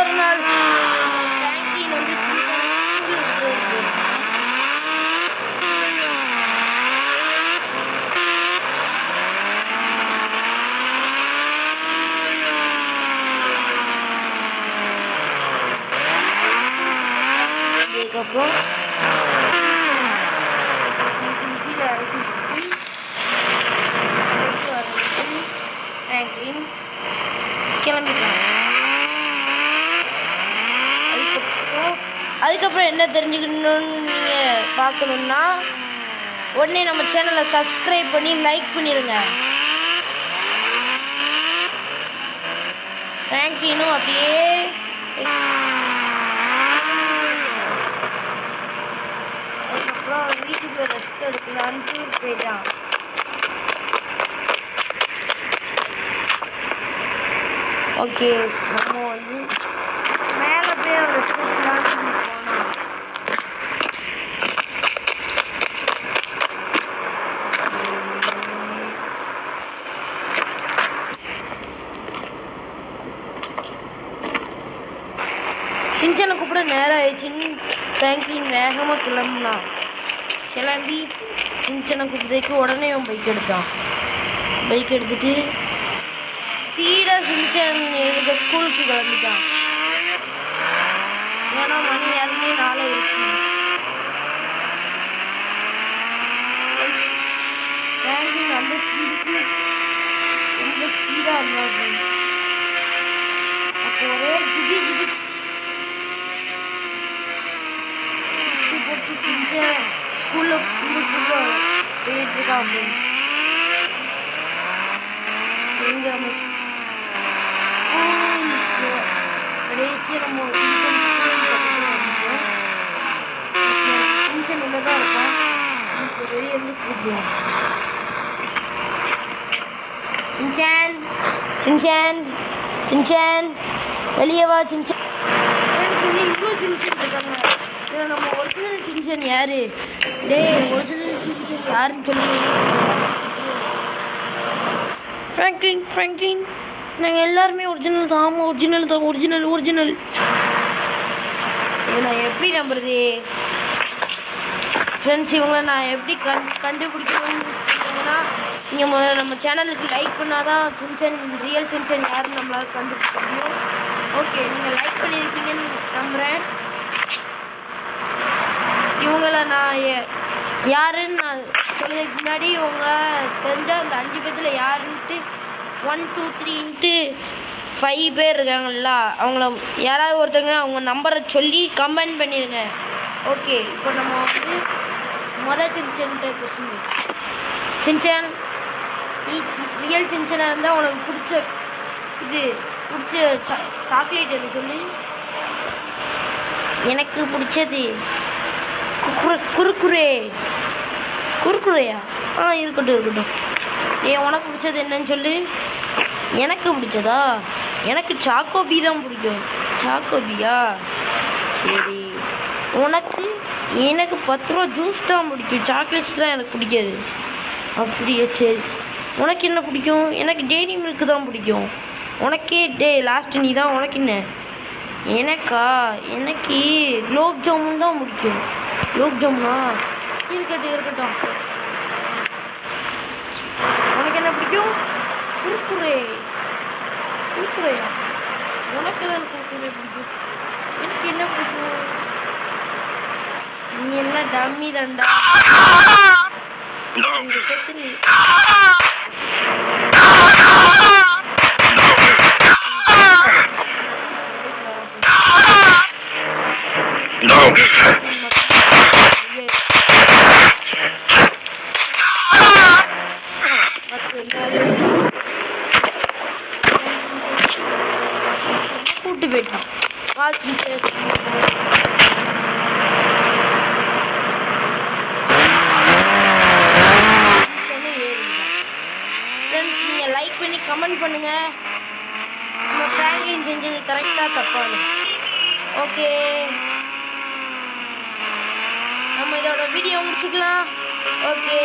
இன்னொரு நாள் ஃப்ராங்க்லின் வந்து அதுக்கப்புறம் கீழே ஃப்ராங்க்லின் கிளம்பிட்டான். அதுக்கப்புறம் என்ன தெரிஞ்சுக்கணும்னு நீங்கள் பார்க்கணுன்னா உடனே நம்ம சேனலை சப்ஸ்கிரைப் பண்ணி லைக் பண்ணிடுங்க. ஃப்ராங்க்லினும் அப்படியே அதுக்கப்புறம் வீட்டுக்கு ரெஸ்ட் எடுக்கலான்ட்டு போயிட்டான். ஓகே, நம்ம வந்து மேலே போய் ரெஸ்ட் எடுக்கலான்னு போனோம். சின்சனை கூப்பிட நேரம் ஆயிடுச்சுன்னு ஃப்ராங்க்லின் வேகமாக கிளம்பி சின்சனை கூப்பிட்டதுக்கு உடனே அவன் பைக் எடுத்தான். பைக் எடுத்துட்டு ஸ்பீடாக சின்சன் எங்கள் ஸ்கூலுக்கு கிளம்பிட்டான். ஏன்னா மணி 4 ஆயிடுச்சு. ஃப்ராங்க்லின் அந்த ஸ்பீடுக்கு ரொம்ப ஸ்பீடாக இருந்தாங்க. அப்போ ஒரே குதிச்சு போட்டு சின்சன் ஸ்கூலில் போயிட்டு இருக்கான். எங்கள் நம்ம ஸ்கூலுக்கு கடைசியாக நம்ம சின்சன் ஸ்கூல் வந்துட்டோம். சின்சன் உள்ளே தான் இருக்கான். இப்போ வெளியே இருந்து கூப்பிடுவோம். சின்சன் சின்சன் சின்சன் வெளியே வா சின்சன் சொல்லி இவ்வளோ சின்சன் இருக்காங்க. இதில் நம்ம ஒரிஜினல் சின்சன் யார்? ஒரிஜினல் சின்சன் யாருன்னு சொல்லி ஃப்ராங்க்லின் நாங்கள் எல்லாருமே ஒரிஜினல் தான். ஆமாம், ஒரிஜினல் தான். ஒரிஜினல் இதை நான் எப்படி நம்புறது ஃப்ரெண்ட்ஸ்? இவங்களை நான் எப்படி கண்டுபிடிக்கணும்னா நீங்கள் முதல்ல நம்ம சேனலுக்கு லைக் பண்ணால் தான் சின்சன் ரியல் சின்சன் யாருன்னு நம்மளால் கண்டுபிடிக்க முடியும். ஓகே, நீங்கள் லைக் பண்ணியிருப்பீங்கன்னு நம்புகிறேன். இவங்களை நான் யாருன்னு நான் சொல்கிறதுக்கு முன்னாடி இவங்களை தெரிஞ்சால் அந்த 5 பேர்த்தில் யாருன்ட்டு 1 2 3ன்ட்டு 5 பேர் இருக்காங்கல்ல, அவங்கள யாராவது ஒருத்தங்க அவங்க நம்பரை சொல்லி கமெண்ட் பண்ணிடுங்க. ஓகே, இப்போ நம்ம வந்து சின்சன்கிட்ட கொஸ்டின். சின்சன், நீ ரியல் சின்சனாக இருந்தால் உனக்கு பிடிச்ச சாக்லேட் எது சொல்லு? எனக்கு பிடிச்சது குர்குரேயா? இருக்கட்டும். உனக்கு பிடிச்சது என்னன்னு சொல்லு. எனக்கு பிடிச்சதா? எனக்கு சாக்கோபி தான் பிடிக்கும். சாக்கோபியா? சரி. எனக்கு 10 ரூபா ஜூஸ் தான் பிடிக்கும். சாக்லேட்ஸ் தான் எனக்கு பிடிக்காது. அப்படியா? சரி. உனக்கு என்ன பிடிக்கும்? எனக்கு டெய்ரி மில்க் தான் பிடிக்கும். உனக்கே லாஸ்ட்டு நீ தான். உனக்கு என்ன? எனக்கு குலோப் ஜாமுன் தான் பிடிக்கும். குலோப் ஜாமுனா? இருக்கட்டும். உனக்கு என்ன பிடிக்கும்? குர்குரேயா? உனக்கு தான் குர்குரே பிடிக்கும். எனக்கு என்ன பிடிக்கும்? நீ எல்லாம் டம்மி தான்டா. கூட்டு போயிட்டான். ஃப்ரெண்ட்ஸ், நீங்கள் லைக் பண்ணி கமெண்ட் பண்ணுங்கள். நம்ம ஃப்ராங்க்லின் செஞ்சது கரெக்டாக தப்பானு. ஓகே, நம்ம இதோட வீடியோ முடிச்சுக்கலாம். ஓகே.